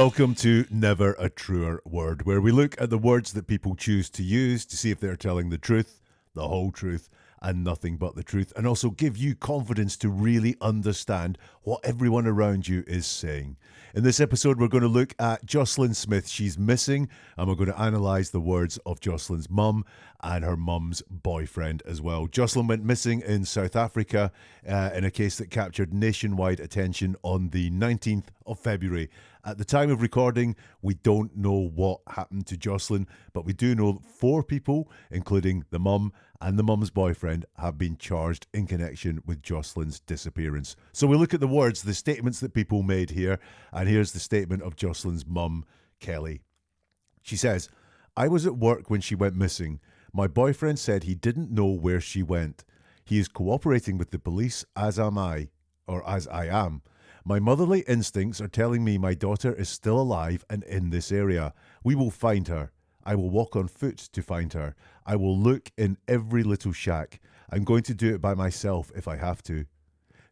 Welcome to Never a Truer Word, where we look at the words that people choose to use to see if they're telling the truth, the whole truth, and nothing but the truth, and also give you confidence to really understand what everyone around you is saying. In this episode, we're going to look at Joslin Smith. She's missing, and we're going to analyse the words of Joslin's mum and her mum's boyfriend as well. Joslin went missing in South Africa in a case that captured nationwide attention on the 19th of February. At the time of recording, we don't know what happened to Joslin, but we do know 4 people, including the mum and the mum's boyfriend, have been charged in connection with Joslin's disappearance. So we look at the words, the statements that people made here, and here's the statement of Joslin's mum, Kelly. She says, "I was at work when she went missing. My boyfriend said he didn't know where she went. He is cooperating with the police, as am I, or as I am. My motherly instincts are telling me my daughter is still alive and in this area. We will find her. I will walk on foot to find her. I will look in every little shack. I'm going to do it by myself if I have to.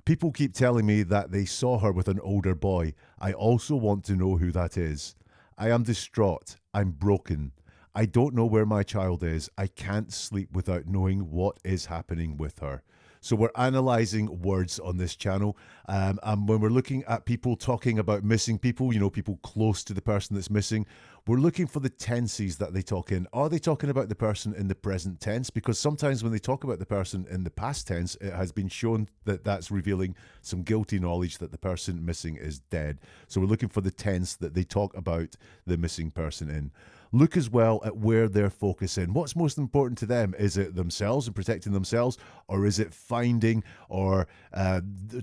People keep telling me that they saw her with an older boy. I also want to know who that is. I am distraught. I'm broken. I don't know where my child is. I can't sleep without knowing what is happening with her." So we're analysing words on this channel, and when we're looking at people talking about missing people, people close to the person that's missing, we're looking for the tenses that they talk in. Are they talking about the person in the present tense? Because sometimes when they talk about the person in the past tense, it has been shown that that's revealing some guilty knowledge that the person missing is dead. So we're looking for the tense that they talk about the missing person in. Look as well at where they're focusing. What's most important to them? Is it themselves and protecting themselves, or is it finding or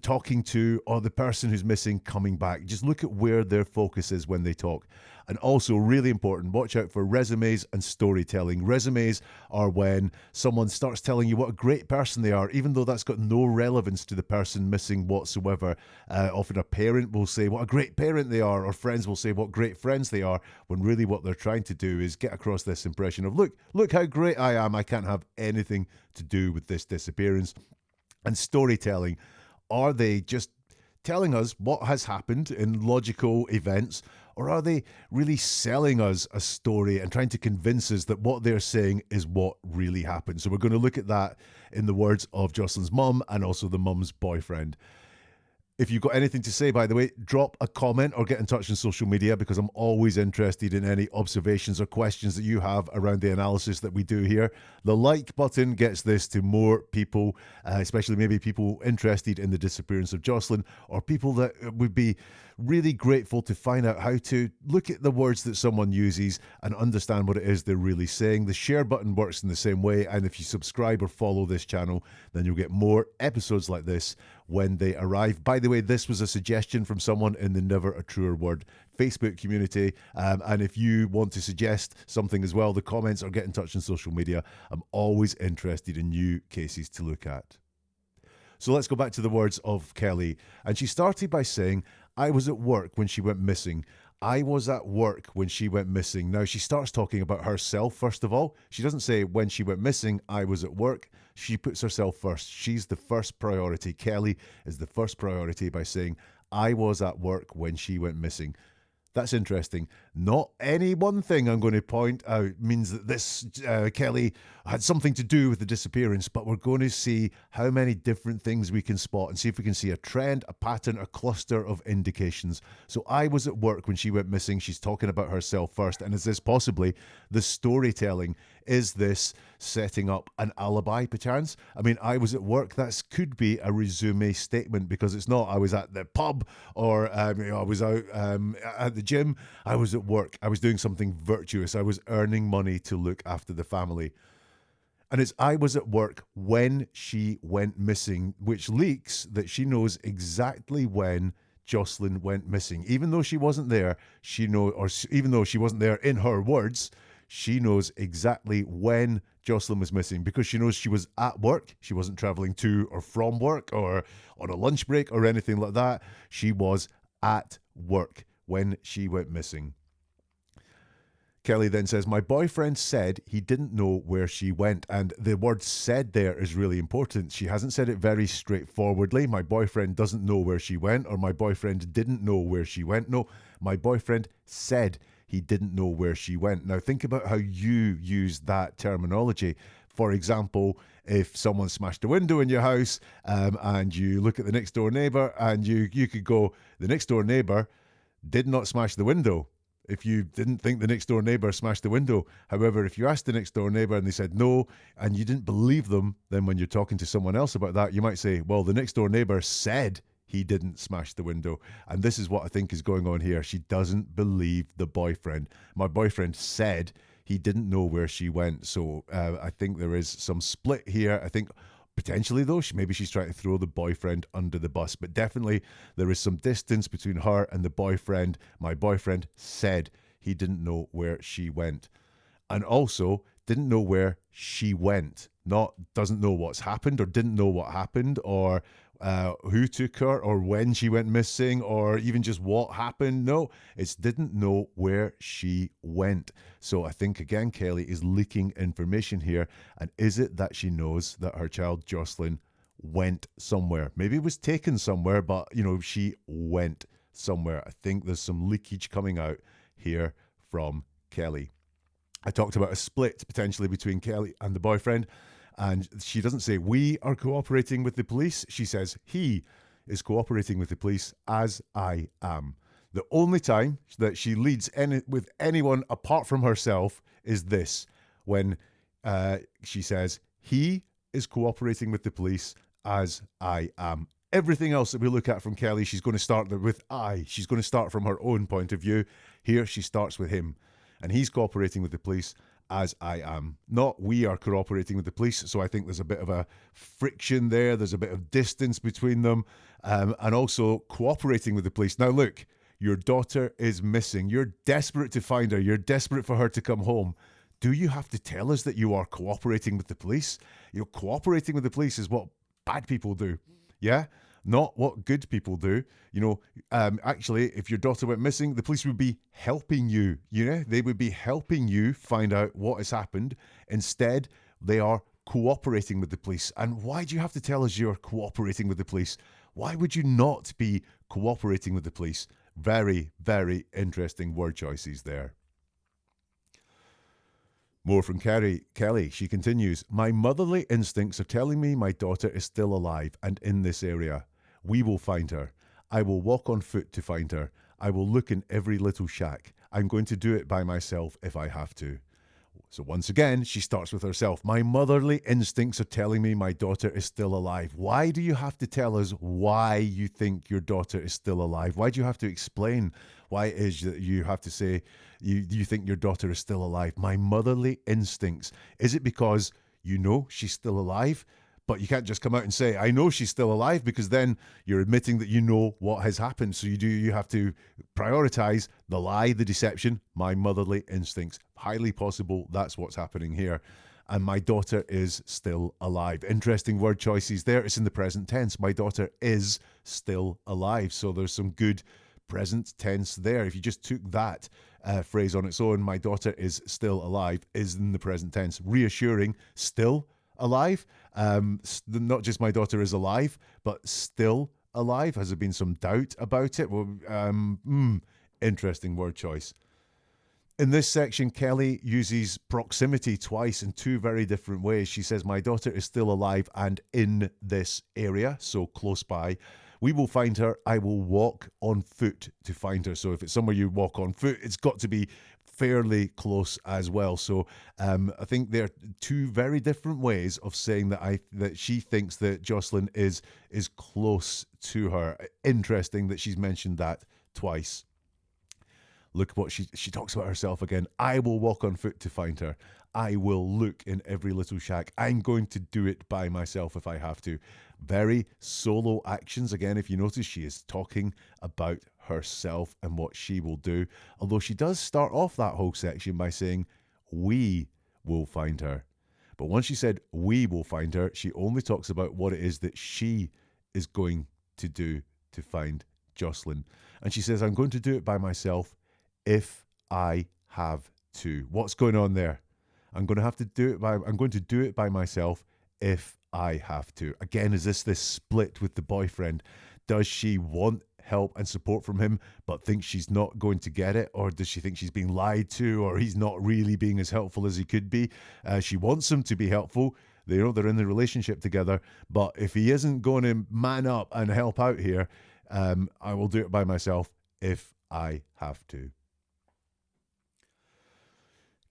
talking to, or the person who's missing coming back? Just look at where their focus is when they talk. And also, really important, watch out for resumes and storytelling. Resumes are when someone starts telling you what a great person they are, even though that's got no relevance to the person missing whatsoever. Often a parent will say what a great parent they are, or friends will say what great friends they are, when really what they're trying to do is get across this impression of, look how great I am. I can't have anything to do with this disappearance. And storytelling, are they just telling us what has happened in logical events, or are they really selling us a story and trying to convince us that what they're saying is what really happened? So we're going to look at that in the words of Joslin's mum and also the mum's boyfriend. If you've got anything to say, by the way, drop a comment or get in touch on social media, because I'm always interested in any observations or questions that you have around the analysis that we do here. The like button gets this to more people, especially maybe people interested in the disappearance of Joslin, or people that would be really grateful to find out how to look at the words that someone uses and understand what it is they're really saying. The share button works in the same way, and if you subscribe or follow this channel, then you'll get more episodes like this when they arrive. By the way, this was a suggestion from someone in the Never a Truer Word Facebook community, and if you want to suggest something as well, the comments or get in touch on social media. I'm always interested in new cases to look at. So let's go back to the words of Kelly, and she started by saying, "I was at work when she went missing. I was at work when she went missing." Now, she starts talking about herself, first of all. She doesn't say when she went missing, I was at work. She puts herself first. She's the first priority. Kelly is the first priority by saying, I was at work when she went missing. That's interesting. Not any one thing I'm going to point out means that this Kelly had something to do with the disappearance, but we're going to see how many different things we can spot and see if we can see a trend, a pattern, a cluster of indications. So I was at work when she went missing. She's talking about herself first. And is this possibly the storytelling? Is this setting up an alibi, perchance? I mean, I was at work. That could be a resume statement, because it's not I was at the pub or I was out at the gym. I was at work. I was doing something virtuous. I was earning money to look after the family. And it's I was at work when she went missing, which leaks that she knows exactly when Joslin went missing. Even though she wasn't there, even though she wasn't there in her words, she knows exactly when Joslin was missing, because she knows she was at work. She wasn't traveling to or from work or on a lunch break or anything like that. She was at work when she went missing. Kelly then says, my boyfriend said he didn't know where she went. And the word said there is really important. She hasn't said it very straightforwardly. My boyfriend doesn't know where she went, or my boyfriend didn't know where she went. No, my boyfriend said he didn't know where she went. Now, think about how you use that terminology. For example, if someone smashed a window in your house and you look at the next door neighbor and you could go, the next door neighbor did not smash the window. If you didn't think the next door neighbor smashed the window. However, if you asked the next door neighbor and they said no, and you didn't believe them, then when you're talking to someone else about that, you might say, well, the next door neighbor said he didn't smash the window. And this is what I think is going on here. She doesn't believe the boyfriend. My boyfriend said he didn't know where she went. So I think there is some split here. I think potentially, though, maybe she's trying to throw the boyfriend under the bus. But definitely there is some distance between her and the boyfriend. My boyfriend said he didn't know where she went. And also didn't know where she went. Not doesn't know what's happened or didn't know what happened or who took her or when she went missing or even just what happened. No, it's didn't know where she went. So I think, again, Kelly is leaking information here. And is it that she knows that her child, Joslin, went somewhere? Maybe it was taken somewhere, but, she went somewhere. I think there's some leakage coming out here from Kelly. I talked about a split potentially between Kelly and the boyfriend. And she doesn't say, we are cooperating with the police. She says, he is cooperating with the police as I am. The only time that she leads with anyone apart from herself is this, when she says, he is cooperating with the police as I am. Everything else that we look at from Kelly, she's going to start with I. She's going to start from her own point of view. Here she starts with him. And he's cooperating with the police as I am. Not we are cooperating with the police. So I think there's a bit of a friction there. There's a bit of distance between them. And also cooperating with the police. Now look, your daughter is missing. You're desperate to find her. You're desperate for her to come home. Do you have to tell us that you are cooperating with the police? Cooperating with the police is what bad people do. Yeah? Not what good people do. Actually, if your daughter went missing, the police would be helping you. They would be helping you find out what has happened. Instead, they are cooperating with the police. And why do you have to tell us you're cooperating with the police? Why would you not be cooperating with the police? Very, very interesting word choices there. More from Kelly. She continues, my motherly instincts are telling me my daughter is still alive and in this area. We will find her. I will walk on foot to find her. I will look in every little shack. I'm going to do it by myself if I have to. So once again, she starts with herself. My motherly instincts are telling me my daughter is still alive. Why do you have to tell us why you think your daughter is still alive? Why do you have to explain why it is that you have to say you think your daughter is still alive? My motherly instincts. Is it because you know she's still alive? But you can't just come out and say, I know she's still alive, because then you're admitting that you know what has happened. So you have to prioritize the lie, the deception, my motherly instincts. Highly possible that's what's happening here. And my daughter is still alive. Interesting word choices there. It's in the present tense. My daughter is still alive. So there's some good present tense there. If you just took that phrase on its own, my daughter is still alive, is in the present tense. Reassuring, still alive. Not just my daughter is alive, but still alive. Has there been some doubt about it? Well, interesting word choice. In this section, Kelly uses proximity twice in two very different ways. She says, my daughter is still alive and in this area, so close by. We will find her. I will walk on foot to find her. So if it's somewhere you walk on foot, it's got to be fairly close as well. So I think there are two very different ways of saying that she thinks that Joslin is close to her. Interesting that she's mentioned that twice. Look what she talks about herself again. I will walk on foot to find her. I will look in every little shack. I'm going to do it by myself if I have to. Very solo actions. Again, if you notice, she is talking about herself and what she will do. Although she does start off that whole section by saying, we will find her. But once she said, we will find her, she only talks about what it is that she is going to do to find Joslin. And she says, I'm going to do it by myself if I have to. What's going on there? I'm going to do it by myself if I have to. Again, is this split with the boyfriend? Does she want help and support from him, but thinks she's not going to get it? Or does she think she's being lied to, or he's not really being as helpful as he could be? She wants him to be helpful. They're in the relationship together, but if he isn't going to man up and help out here, I will do it by myself if I have to.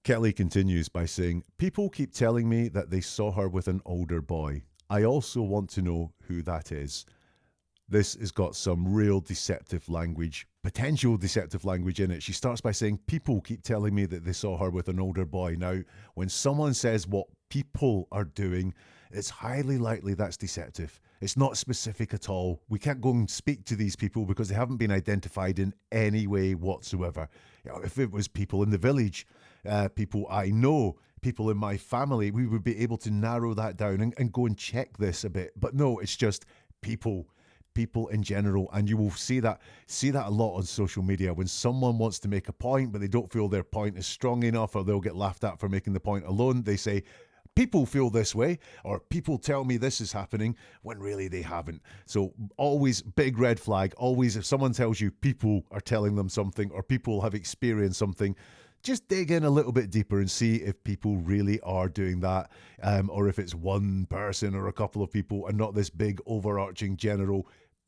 Kelly continues by saying, people keep telling me that they saw her with an older boy. I also want to know who that is. This has got some real deceptive language, potential deceptive language in it. She starts by saying, people keep telling me that they saw her with an older boy. Now, when someone says what people are doing, it's highly likely that's deceptive. It's not specific at all. We can't go and speak to these people because they haven't been identified in any way whatsoever. If it was people in the village, people I know, people in my family, we would be able to narrow that down and go and check this a bit. But no, it's just people in general, and you will see that a lot on social media. When someone wants to make a point but they don't feel their point is strong enough, or they'll get laughed at for making the point alone, they say, people feel this way, or people tell me this is happening, when really they haven't. So always big red flag. Always, if someone tells you people are telling them something or people have experienced something, just dig in a little bit deeper and see if people really are doing that, or if it's one person or a couple of people and not this big overarching general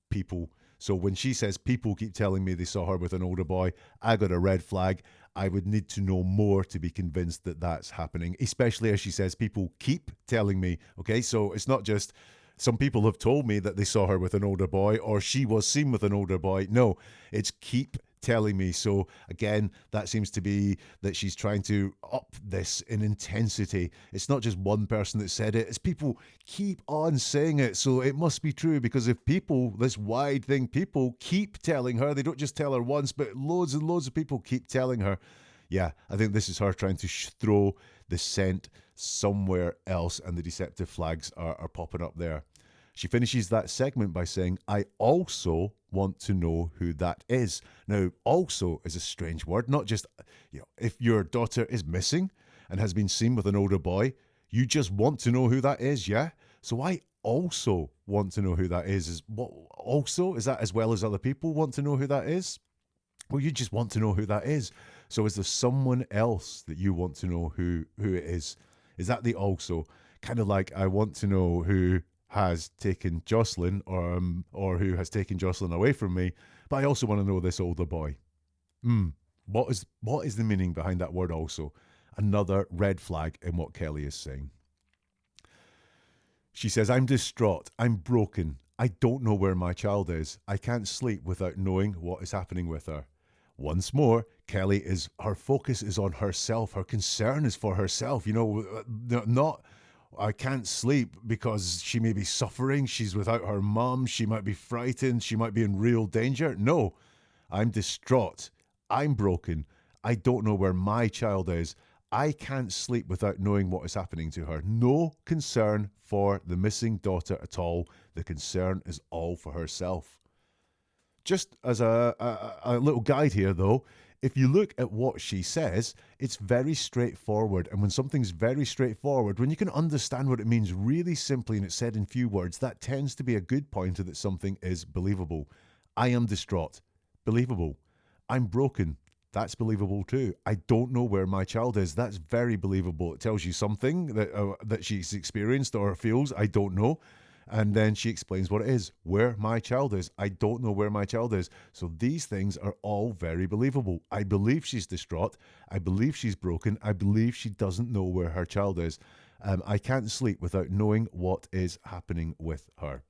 people. So when she says people keep telling me they saw her with an older boy, I got a red flag. I would need to know more to be convinced that that's happening, especially as she says people keep telling me. Okay, so it's not just some people have told me that they saw her with an older boy or she was seen with an older boy. No, it's keep telling me. So again, that seems to be that she's trying to up this in intensity. It's not just one person that said it, it's people keep on saying it. So it must be true, because if people, this wide thing, people keep telling her, they don't just tell her once, but loads and loads of people keep telling her. Yeah, I think this is her trying to throw the scent somewhere else, and the deceptive flags are popping up there. She finishes that segment by saying, I also want to know who that is. Now, also is a strange word. Not just, if your daughter is missing and has been seen with an older boy, you just want to know who that is, yeah? So I also want to know who that is. What also? Is that as well as other people want to know who that is? Well, you just want to know who that is. So is there someone else that you want to know who it is? Is that the also? Kind of like, I want to know who has taken Joslin, or who has taken Joslin away from me, but I also want to know this older boy. What is the meaning behind that word also? Another red flag in what Kelly is saying. She says, I'm distraught. I'm broken. I don't know where my child is. I can't sleep without knowing what is happening with her. Once more, her focus is on herself. Her concern is for herself. Not, I can't sleep because she may be suffering. She's without her mum. She might be frightened. She might be in real danger. No, I'm distraught. I'm broken. I don't know where my child is. I can't sleep without knowing what is happening to her. No concern for the missing daughter at all. The concern is all for herself. Just as a little guide here, though, if you look at what she says, it's very straightforward. And when something's very straightforward, when you can understand what it means really simply and it's said in few words, that tends to be a good pointer that something is believable. I am distraught. Believable. I'm broken. That's believable too. I don't know where my child is. That's very believable. It tells you something that she's experienced or feels. I don't know. And then she explains what it is, where my child is. I don't know where my child is. So these things are all very believable. I believe she's distraught. I believe she's broken. I believe she doesn't know where her child is. I can't sleep without knowing what is happening with her.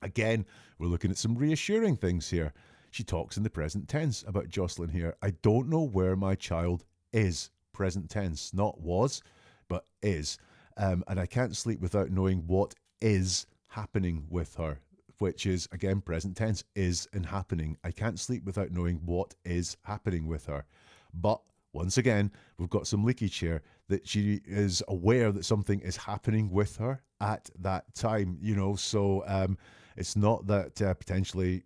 Again, we're looking at some reassuring things here. She talks in the present tense about Joslin here. I don't know where my child is. Present tense, not was, but is. And I can't sleep without knowing what is happening with her, which is, again, present tense, is and happening. I can't sleep without knowing what is happening with her. But once again, we've got some leakage here that she is aware that something is happening with her at that time, so It's not that potentially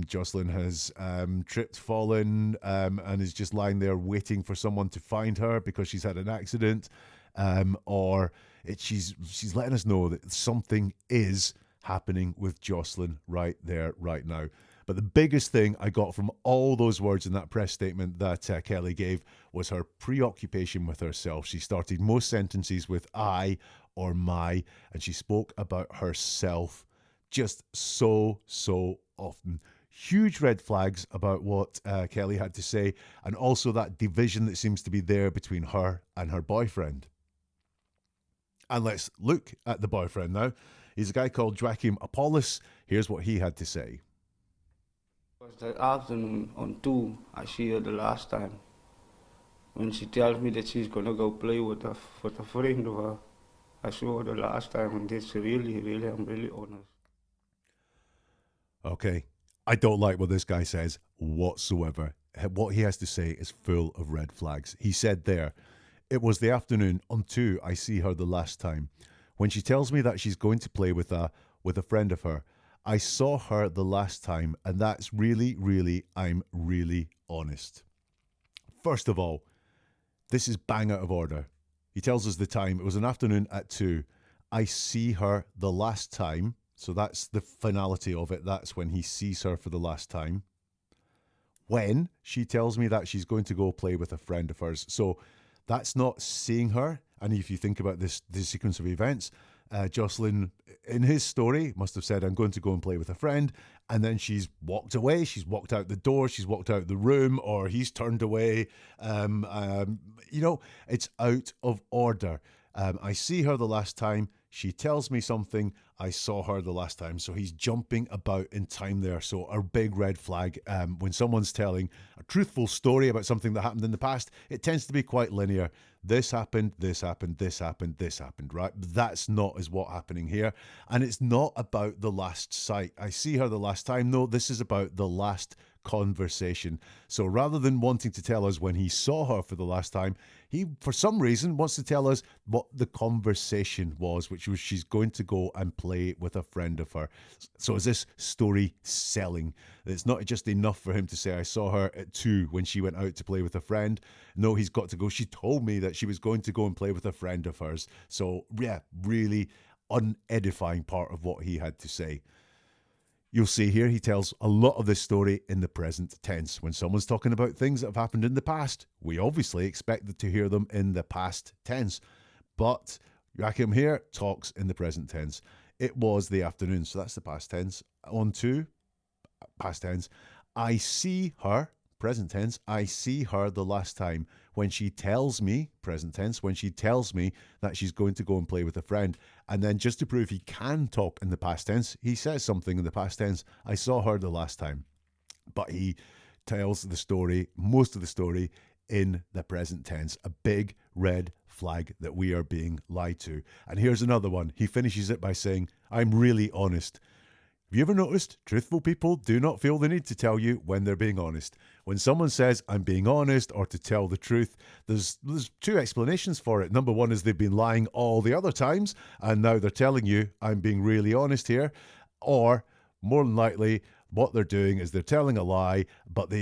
Joslin has tripped, fallen, and is just lying there waiting for someone to find her because she's had an accident, or she's letting us know that something is happening with Joslin right there, right now. But the biggest thing I got from all those words in that press statement that Kelly gave was her preoccupation with herself. She started most sentences with I or my, and she spoke about herself just so often. Huge red flags about what Kelly had to say, and also that division that seems to be there between her and her boyfriend. And let's look at the boyfriend now. He's a guy called Joachim Apollos. Here's what he had to say. It was that afternoon on 2, I see her the last time. When she tells me that she's gonna go play with a friend of her, I saw her the last time, and that's really, I'm really honest. Okay, I don't like what this guy says whatsoever. What he has to say is full of red flags. He said there, it was the afternoon on 2, I see her the last time. When she tells me that she's going to play with a friend of her, I saw her the last time, and that's really, I'm really honest. First of all, this is bang out of order. He tells us the time. It was an afternoon at 2. I see her the last time. So that's the finality of it. That's when he sees her for the last time. When she tells me that she's going to go play with a friend of hers. So that's not seeing her. And if you think about this sequence of events, Joslin, in his story, must have said, I'm going to go and play with a friend. And then she's walked away. She's walked out the door. She's walked out the room, or he's turned away. It's out of order. I see her the last time. She tells me something. I saw her the last time. So he's jumping about in time there. So a big red flag. When someone's telling a truthful story about something that happened in the past, it tends to be quite linear. This happened, this happened, this happened, this happened, right? That's not is what's happening here. And it's not about the last sight. I see her the last time. No, this is about the last conversation. So rather than wanting to tell us when he saw her for the last time, he, for some reason, wants to tell us what the conversation was, which was she's going to go and play with a friend of her. So is this story selling? It's not just enough for him to say, I saw her at 2 when she went out to play with a friend. No, he's got to go. She told me that she was going to go and play with a friend of hers. So yeah, really unedifying part of what he had to say. You'll see here he tells a lot of this story in the present tense. When someone's talking about things that have happened in the past, we obviously expect to hear them in the past tense. But Joachim here talks in the present tense. It was the afternoon, so that's the past tense. On to past tense. I see her, present tense, I see her the last time when she tells me, present tense, when she tells me that she's going to go and play with a friend. And then just to prove he can talk in the past tense, he says something in the past tense, I saw her the last time. But he tells the story, most of the story, in the present tense. A big red flag that we are being lied to. And here's another one. He finishes it by saying, I'm really honest. Have you ever noticed truthful people do not feel the need to tell you when they're being honest? When someone says, I'm being honest, or to tell the truth, there's 2 explanations for it. Number one is they've been lying all the other times, and now they're telling you, I'm being really honest here. Or, more than likely, what they're doing is they're telling a lie, but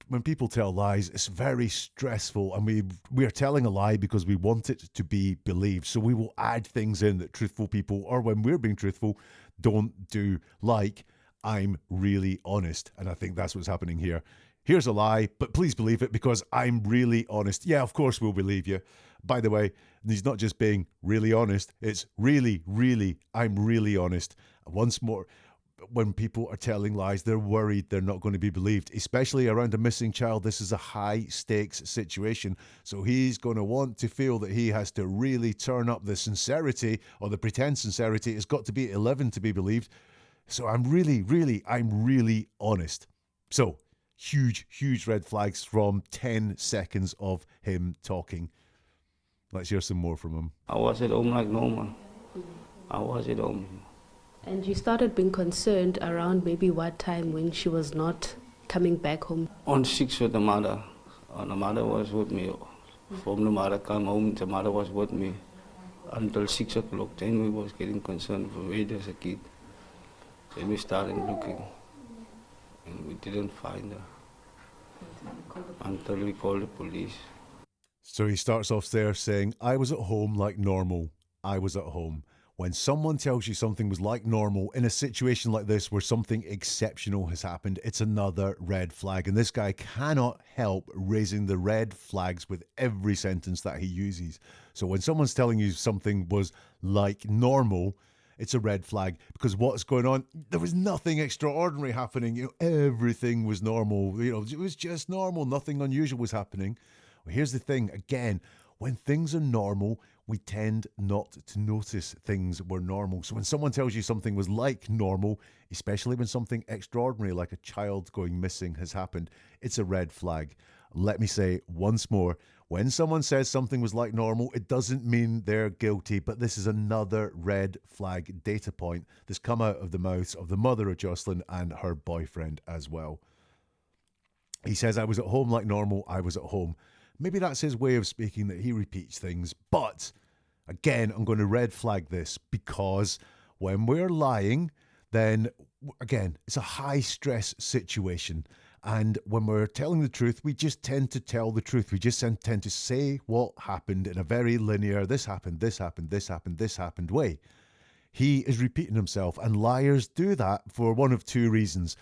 when people tell lies, it's very stressful, and we are telling a lie because we want it to be believed. So we will add things in that truthful people, or when we're being truthful, don't do, like, I'm really honest. And I think that's what's happening here. Here's a lie, but please believe it because I'm really honest. Yeah, of course we'll believe you. By the way, he's not just being really honest. It's really, I'm really honest. Once more, when people are telling lies, they're worried they're not going to be believed, especially around a missing child. This is a high stakes situation. So he's going to want to feel that he has to really turn up the sincerity, or the pretend sincerity. It's got to be 11 to be believed. So I'm really honest. So huge red flags from 10 seconds of him talking. Let's hear some more from him. I was at home like normal. I was at home. And you started being concerned around maybe what time when she was not coming back home? On 6 with the mother. The mother was with me. From the mother come home, the mother was with me. Until 6 o'clock, then we was getting concerned for where there's a kid. Then we started looking, and we didn't find her until we called the police. So he starts off there saying, I was at home like normal. I was at home. When someone tells you something was like normal in a situation like this where something exceptional has happened, it's another red flag. And this guy cannot help raising the red flags with every sentence that he uses. So when someone's telling you something was like normal, it's a red flag because what's going on? There was nothing extraordinary happening. Everything was normal. It was just normal. Nothing unusual was happening. Well, here's the thing. Again, when things are normal, we tend not to notice things were normal. So when someone tells you something was like normal, especially when something extraordinary like a child going missing has happened, it's a red flag. Let me say once more, when someone says something was like normal, it doesn't mean they're guilty, but this is another red flag data point that's come out of the mouths of the mother of Joslin and her boyfriend as well. He says, I was at home like normal, I was at home. Maybe that's his way of speaking, that he repeats things. But again, I'm going to red flag this because when we're lying, then again, it's a high stress situation. And when we're telling the truth, we just tend to tell the truth. We just tend to say what happened in a very linear, this happened, this happened, this happened, this happened way. He is repeating himself, and liars do that for one of two reasons.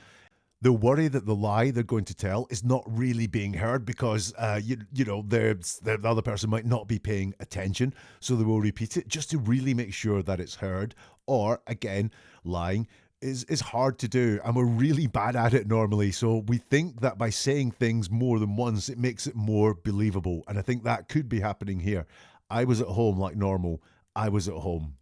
They'll worry that the lie they're going to tell is not really being heard because, the other person might not be paying attention. So they will repeat it just to really make sure that it's heard. Or, again, lying is hard to do and we're really bad at it normally. So we think that by saying things more than once, it makes it more believable. And I think that could be happening here. I was at home like normal. I was at home.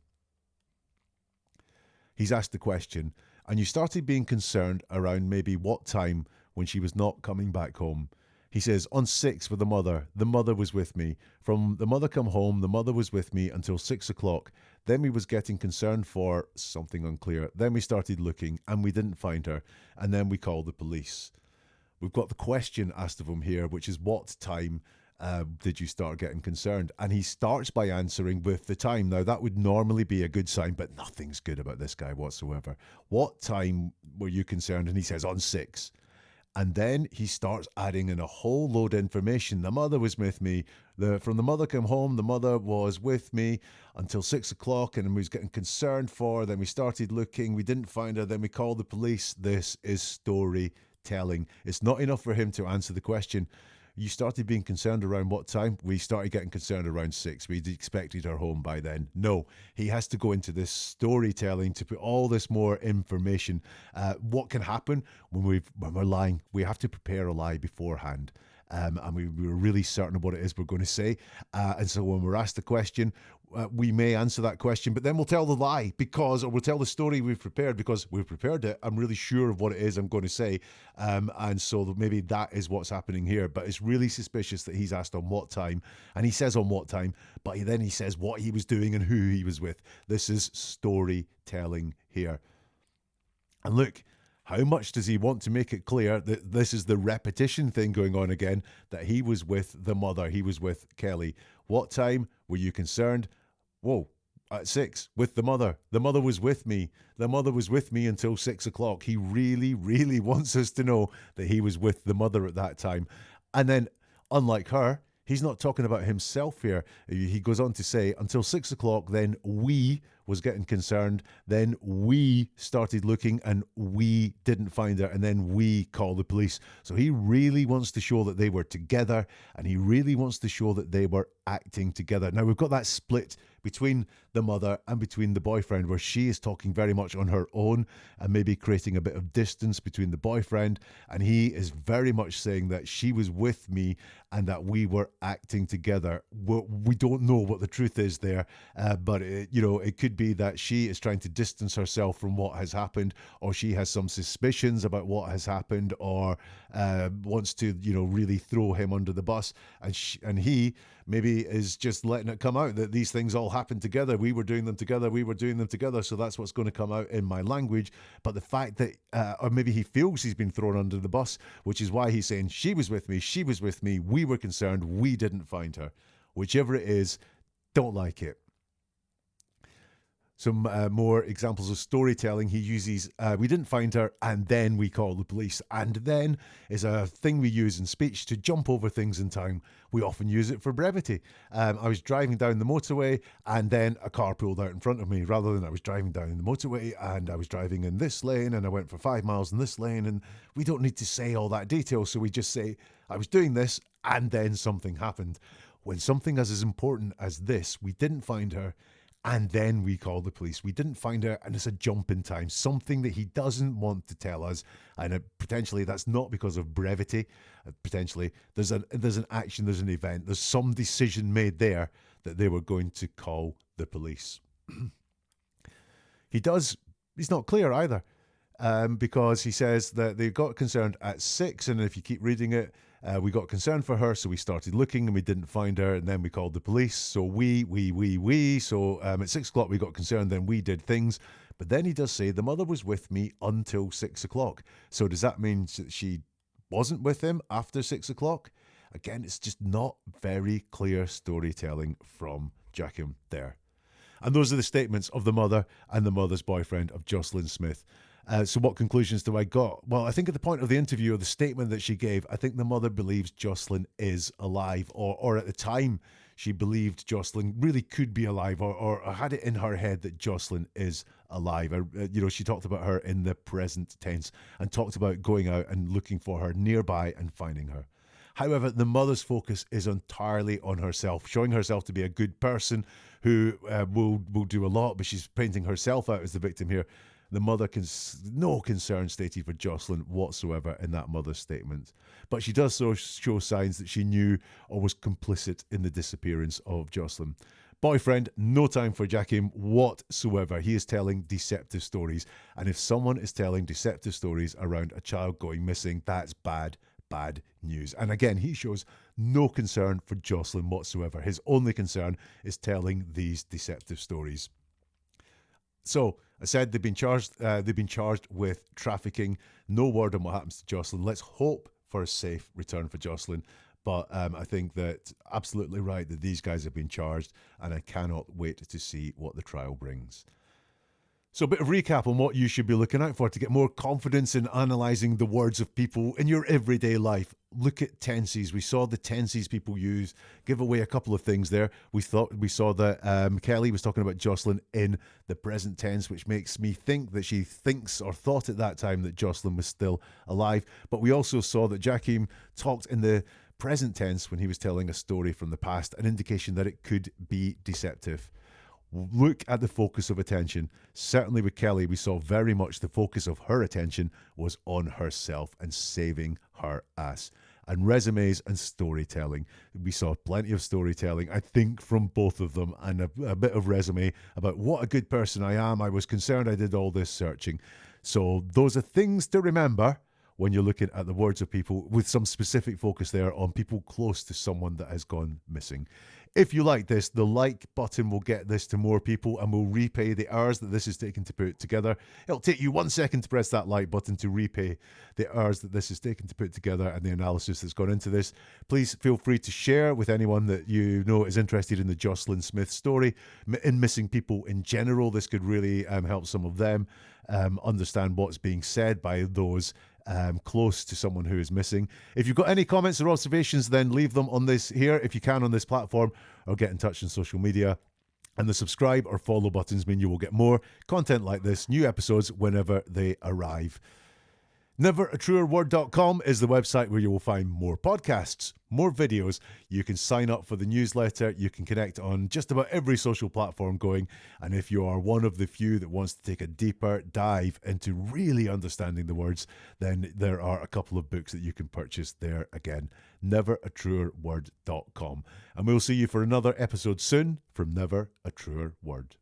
He's asked the question, and you started being concerned around maybe what time when she was not coming back home. He says, on 6 with the mother was with me. From the mother come home, the mother was with me until 6 o'clock. Then we was getting concerned for something unclear. Then we started looking and we didn't find her. And then we called the police. We've got the question asked of him here, which is what time did you start getting concerned? And he starts by answering with the time. Now, that would normally be a good sign, but nothing's good about this guy whatsoever. What time were you concerned? And he says, on 6. And then he starts adding in a whole load of information. The mother was with me. From the mother came home, the mother was with me until 6 o'clock, and we was getting concerned for her. Then we started looking. We didn't find her. Then we called the police. This is storytelling. It's not enough for him to answer the question. You started being concerned around what time? We started getting concerned around 6. We'd expected her home by then. No, he has to go into this storytelling to put all this more information. What can happen when we're lying? We have to prepare a lie beforehand. And we're really certain of what it is we're going to say. And so when we're asked the question, we may answer that question, but then we'll tell the lie or we'll tell the story we've prepared because we've prepared it. I'm really sure of what it is I'm going to say. And so maybe that is what's happening here. But it's really suspicious that he's asked on what time, and he says on what time, but then he says what he was doing and who he was with. This is storytelling here. And look, how much does he want to make it clear that this is the repetition thing going on again, that he was with the mother, he was with Kelly? What time were you concerned? Whoa, at 6, with the mother. The mother was with me. The mother was with me until 6 o'clock. He really, really wants us to know that he was with the mother at that time. And then, unlike her, he's not talking about himself here. He goes on to say, until 6 o'clock, then we was getting concerned. Then we started looking and we didn't find her. And then we called the police. So he really wants to show that they were together, and he really wants to show that they were acting together. Now, we've got that split between the mother and between the boyfriend, where she is talking very much on her own and maybe creating a bit of distance between the boyfriend, and he is very much saying that she was with me and that we were acting together. We don't know what the truth is there, but it could be that she is trying to distance herself from what has happened, or she has some suspicions about what has happened, or wants to really throw him under the bus, and he maybe is just letting it come out that these things all happened together. We were doing them together. So that's what's going to come out in my language. But the fact that, or maybe he feels he's been thrown under the bus, which is why he's saying, she was with me, we were concerned, we didn't find her. Whichever it is, don't like it. Some more examples of storytelling. He uses, we didn't find her, and then we call the police. And then is a thing we use in speech to jump over things in time. We often use it for brevity. I was driving down the motorway, and then a car pulled out in front of me, rather than I was driving down the motorway, and I was driving in this lane, and I went for 5 miles in this lane, and we don't need to say all that detail, so we just say, I was doing this, and then something happened. When something as important as this, we didn't find her, and then we call the police. We didn't find her, and it's a jump in time, something that he doesn't want to tell us, and potentially that's not because of brevity. Potentially there's an action, there's an event, there's some decision made there that they were going to call the police. He's not clear either, because he says that they got concerned at 6, and if you keep reading it, we got concerned for her, so we started looking and we didn't find her, and then we called the police. So we. So at 6 o'clock we got concerned, then we did things. But then he does say the mother was with me until 6 o'clock. So does that mean that she wasn't with him after 6 o'clock? Again, it's just not very clear storytelling from Jackim there. And those are the statements of the mother and the mother's boyfriend of Joslin Smith. So what conclusions do I got? Well, I think at the point of the interview or the statement that she gave, I think the mother believes Joslin is alive, or at the time she believed Joslin really could be alive, or had it in her head that Joslin is alive. She talked about her in the present tense and talked about going out and looking for her nearby and finding her. However, the mother's focus is entirely on herself, showing herself to be a good person who will do a lot, but she's painting herself out as the victim here. The mother no concern stated for Joslin whatsoever in that mother's statement. But she does show signs that she knew or was complicit in the disappearance of Joslin. Boyfriend, no time for Jackim whatsoever. He is telling deceptive stories. And if someone is telling deceptive stories around a child going missing, that's bad news. And again, he shows no concern for Joslin whatsoever. His only concern is telling these deceptive stories. So I said they've been charged with trafficking. No word on what happens to Joslin. Let's hope for a safe return for Joslin. But I think that absolutely right that these guys have been charged, and I cannot wait to see what the trial brings. So a bit of recap on what you should be looking out for to get more confidence in analysing the words of people in your everyday life. Look at tenses. We saw the tenses people use. Give away a couple of things there. We saw that Kelly was talking about Joslin in the present tense, which makes me think that she thinks or thought at that time that Joslin was still alive. But we also saw that Jackim talked in the present tense when he was telling a story from the past, an indication that it could be deceptive. Look at the focus of attention. Certainly with Kelly, we saw very much the focus of her attention was on herself and saving her ass. And resumes and storytelling. We saw plenty of storytelling, I think, from both of them, and a bit of resume about what a good person I am. I was concerned I did all this searching. So those are things to remember when you're looking at the words of people, with some specific focus there on people close to someone that has gone missing. If you like this, the like button will get this to more people and will repay the hours that this has taken to put together. It'll take you 1 second to press that like button to repay the hours that this has taken to put together and the analysis that's gone into this. Please feel free to share with anyone that you know is interested in the Joslin Smith story, in missing people in general. This could really help some of them understand what's being said by those close to someone who is missing. If you've got any comments or observations, then leave them on this here, if you can, on this platform, or get in touch on social media. And the subscribe or follow buttons mean you will get more content like this, new episodes whenever they arrive. Neveratruerword.com is the website where you will find more podcasts, more videos. You can sign up for the newsletter. You can connect on just about every social platform going. And if you are one of the few that wants to take a deeper dive into really understanding the words, then there are a couple of books that you can purchase there again. Neveratruerword.com. And we'll see you for another episode soon from Never a Truer Word.